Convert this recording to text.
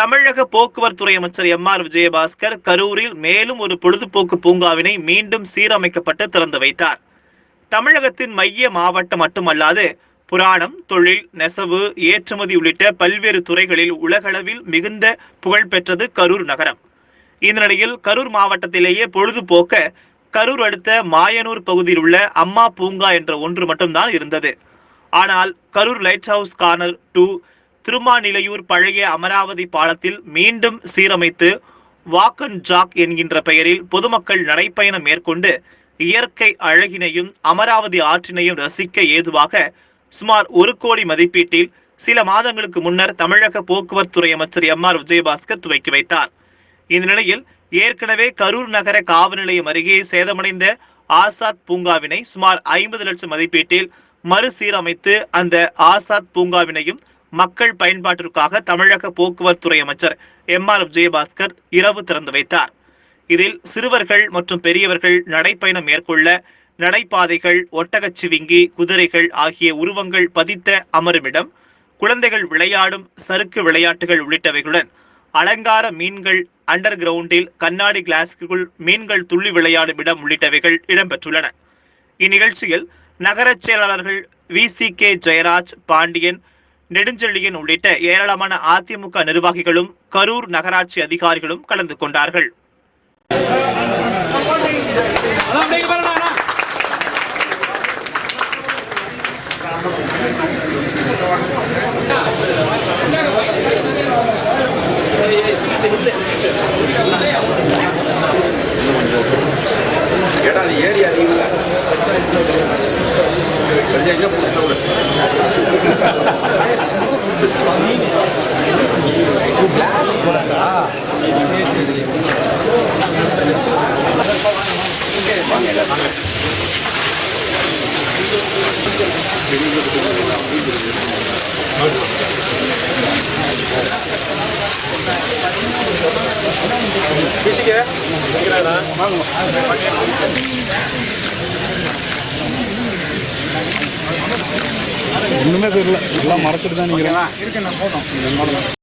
தமிழக போக்குவரத்துறை அமைச்சர் எம்.ஆர். விஜயபாஸ்கர் கரூரில் மேலும் ஒரு பொழுதுபோக்கு பூங்காவினை மீண்டும் சீரமைக்கப்பட்டு திறந்து வைத்தார். தமிழகத்தின் மைய மாவட்டம் மட்டுமல்லாது புராணம், தொழில், நெசவு, ஏற்றுமதி உள்ளிட்ட பல்வேறு துறைகளில் உலகளவில் மிகுந்த புகழ் பெற்றது கரூர் நகரம். இந்த நிலையில் கரூர் மாவட்டத்திலேயே பொழுதுபோக்க கரூர் அடுத்த மாயனூர் பகுதியில் உள்ள அம்மா பூங்கா என்ற ஒன்று மட்டும்தான் இருந்தது. ஆனால் Karur light house corner 2 Thirumanilaiyur பழைய அமராவதி பாலத்தில் மீண்டும் சீரமைத்து வாக் அண்ட் ஜாக் என்கின்ற பெயரில் பொதுமக்கள் நடைப்பயணம் மேற்கொண்டு இயற்கை அழகினையும் அமராவதி ஆற்றினையும் ரசிக்க ஏதுவாக சுமார் 1 கோடி மதிப்பீட்டில் சில மாதங்களுக்கு முன்னர் தமிழக போக்குவரத்துறை அமைச்சர் எம்.ஆர். விஜயபாஸ்கர் துவக்கி வைத்தார். இந்த நிலையில் ஏற்கனவே கரூர் நகர காவல் நிலையம் அருகே சேதமடைந்த ஆசாத் பூங்காவினை சுமார் 50 லட்சம் மதிப்பீட்டில் மறுசீரமைத்து அந்த ஆசாத் பூங்காவினையும் மக்கள் பயன்பாட்டிற்காக தமிழக போக்குவரத்துறை அமைச்சர் எம்.ஆர். விஜயபாஸ்கர் இரவு திறந்து வைத்தார். இதில் சிறுவர்கள் மற்றும் பெரியவர்கள் நடைப்பயணம் மேற்கொள்ள நடைபாதைகள், ஒட்டகச்சிவிங்கி, குதிரைகள் ஆகிய உருவங்கள் பதித்த அமருமிடம், குழந்தைகள் விளையாடும் சறுக்கு விளையாட்டுகள் உள்ளிட்டவைகளுடன் அலங்கார மீன்கள், அண்டர் கிரவுண்டில் கண்ணாடி கிளாஸுக்குள் மீன்கள் துள்ளி விளையாடும் இடம் உள்ளிட்டவைகள் இடம்பெற்றுள்ளன. இந்நிகழ்ச்சியில் நகர செயலாளர்கள் VCK ஜெயராஜ், பாண்டியன், நெடுஞ்செழியன் உள்ளிட்ட ஏராளமான அதிமுக நிர்வாகிகளும் கரூர் நகராட்சி அதிகாரிகளும் கலந்து கொண்டார்கள். ஒண்ணுமே தெரியல, எல்லாம் மறந்துட்டு தான் நிக்கிறேன்.